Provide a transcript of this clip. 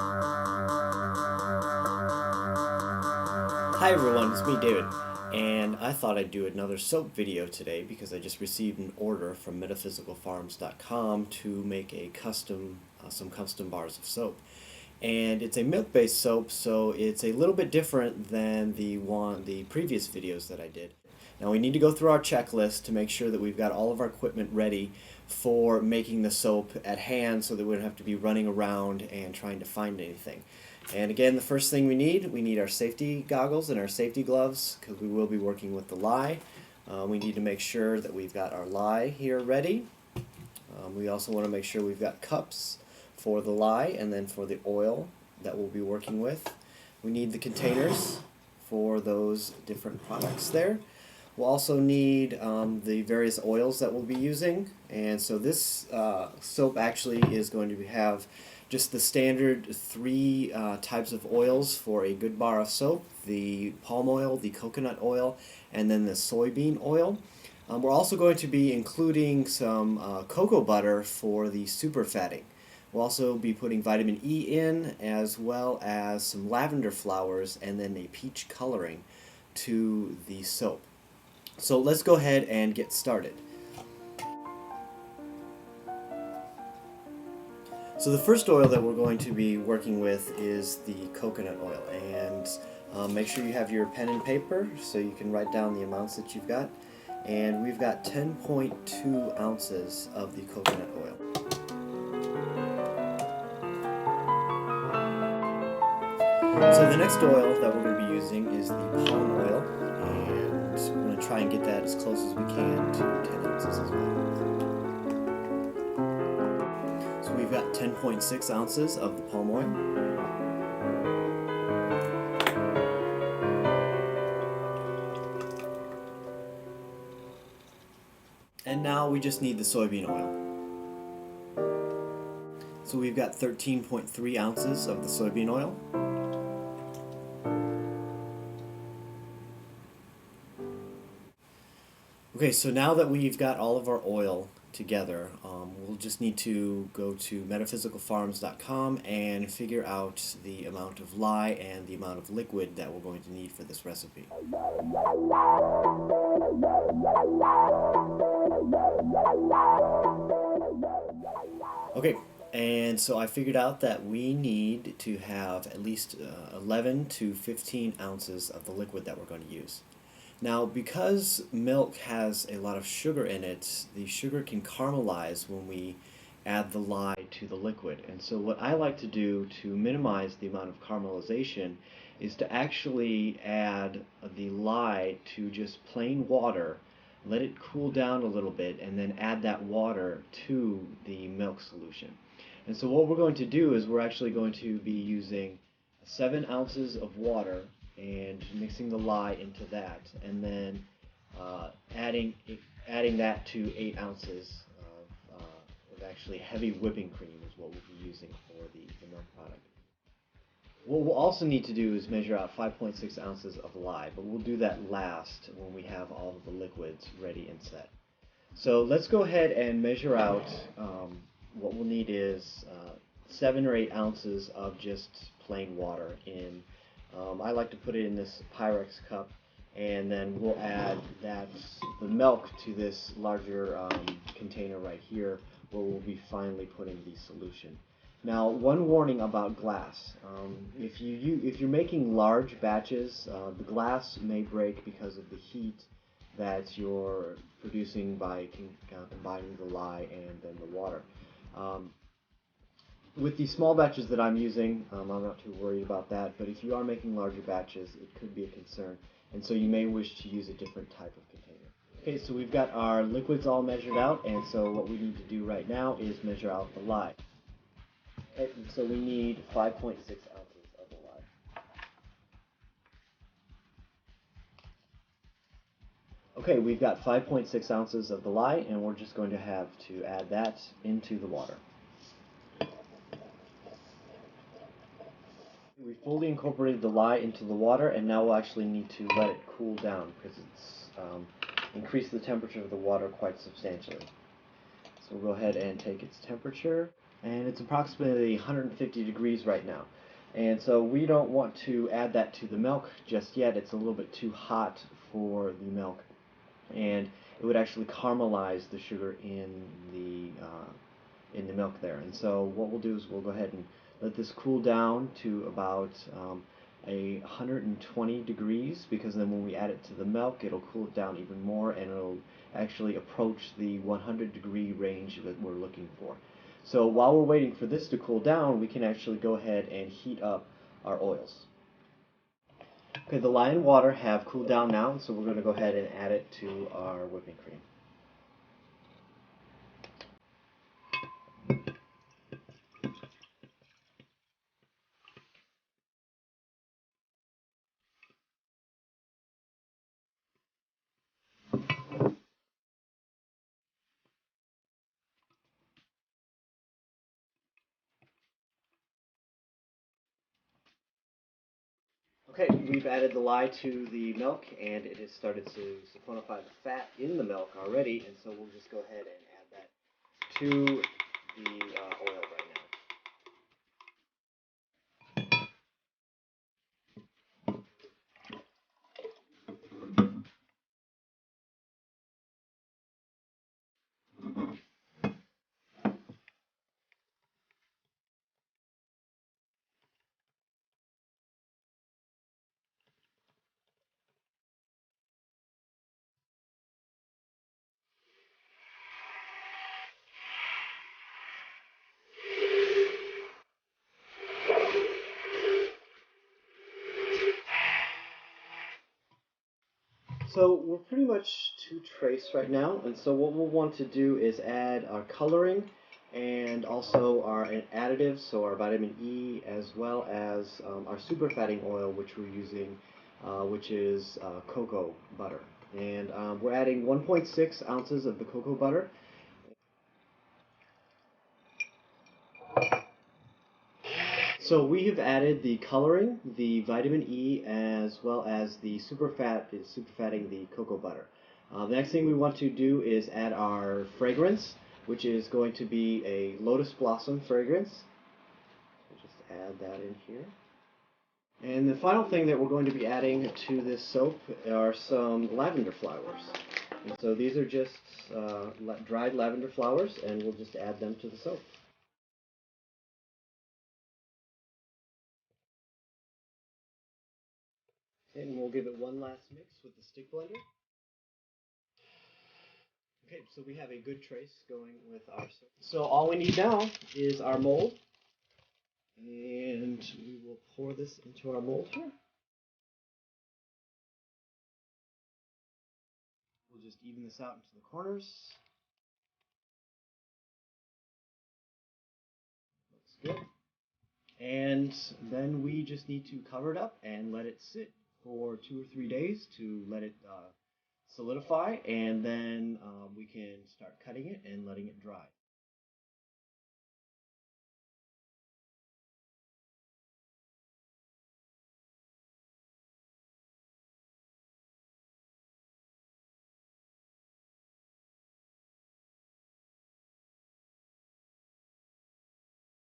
Hi everyone, it's me David, and I thought I'd do another soap video today because I just received an order from metaphysicalfarms.com to make a some custom bars of soap. And it's a milk-based soap, so it's a little bit different than the previous videos that I did. Now we need to go through our checklist to make sure that we've got all of our equipment ready for making the soap at hand so that we don't have to be running around and trying to find anything. And again, the first thing we need our safety goggles and our safety gloves because we will be working with the lye. We need to make sure that we've got our lye here ready. We also want to make sure we've got cups for the lye and then for the oil that we'll be working with. We need the containers for those different products there. We'll also need the various oils that we'll be using, and so this soap actually is going to have just the standard three types of oils for a good bar of soap: the palm oil, the coconut oil, and then the soybean oil. We're also going to be including some cocoa butter for the super fatting. We'll also be putting vitamin E in, as well as some lavender flowers and then a peach coloring to the soap. So let's go ahead and get started. So the first oil that we're going to be working with is the coconut oil, and make sure you have your pen and paper so you can write down the amounts that you've got. And we've got 10.2 ounces of the coconut oil. So the next oil that we're going to be using is the palm oil, and we're going to try and get that as close as we can to 10 ounces as well. So we've got 10.6 ounces of the palm oil. And now we just need the soybean oil. So we've got 13.3 ounces of the soybean oil. Okay, so now that we've got all of our oil together, we'll just need to go to metaphysicalfarms.com and figure out the amount of lye and the amount of liquid that we're going to need for this recipe. Okay, and so I figured out that we need to have at least 11 to 15 ounces of the liquid that we're going to use. Now, because milk has a lot of sugar in it, the sugar can caramelize when we add the lye to the liquid. And so what I like to do to minimize the amount of caramelization is to actually add the lye to just plain water, let it cool down a little bit, and then add that water to the milk solution. And so what we're going to do is we're actually going to be using 7 ounces of water and mixing the lye into that, and then adding that to 8 ounces of actually heavy whipping cream is what we'll be using for the milk product. What we'll also need to do is measure out 5.6 ounces of lye, but we'll do that last when we have all of the liquids ready and set. So let's go ahead and measure out. What we'll need is 7 or 8 ounces of just plain water in. I like to put it in this Pyrex cup, and then we'll add the milk to this larger container right here, where we'll be finally putting the solution. Now, one warning about glass: if you're making large batches, the glass may break because of the heat that you're producing by combining the lye and then the water. With the small batches that I'm using, I'm not too worried about that, but if you are making larger batches, it could be a concern, and so you may wish to use a different type of container. Okay, so we've got our liquids all measured out, and so what we need to do right now is measure out the lye. Okay, so we need 5.6 ounces of the lye. Okay, we've got 5.6 ounces of the lye, and we're just going to have to add that into the water. We fully incorporated the lye into the water, and now we'll actually need to let it cool down because it's increased the temperature of the water quite substantially. So we'll go ahead and take its temperature and it's approximately 150 degrees right now. And so we don't want to add that to the milk just yet. It's a little bit too hot for the milk, and it would actually caramelize the sugar in the milk there. And so what we'll do is we'll go ahead and let this cool down to about 120 degrees, because then when we add it to the milk, it'll cool it down even more, and it'll actually approach the 100-degree range that we're looking for. So while we're waiting for this to cool down, we can actually go ahead and heat up our oils. Okay, the lye and water have cooled down now, so we're going to go ahead and add it to our whipping cream. Okay, we've added the lye to the milk, and it has started to saponify the fat in the milk already, and so we'll just go ahead and add that to the oil right now. So we're pretty much to trace right now, and so what we'll want to do is add our coloring and also our additives, so our vitamin E, as well as our super fatting oil, which we're using, which is cocoa butter. And we're adding 1.6 ounces of the cocoa butter. So we have added the coloring, the vitamin E, as well as the super fatting the cocoa butter. The next thing we want to do is add our fragrance, which is going to be a Lotus Blossom fragrance. So just add that in here. And the final thing that we're going to be adding to this soap are some lavender flowers. And so these are just dried lavender flowers, and we'll just add them to the soap. And we'll give it one last mix with the stick blender. Okay, so we have a good trace going with our soap. So all we need now is our mold, and we will pour this into our mold here. We'll just even this out into the corners. Looks good. And then we just need to cover it up and let it sit for 2 or 3 days to let it solidify, and then we can start cutting it and letting it dry.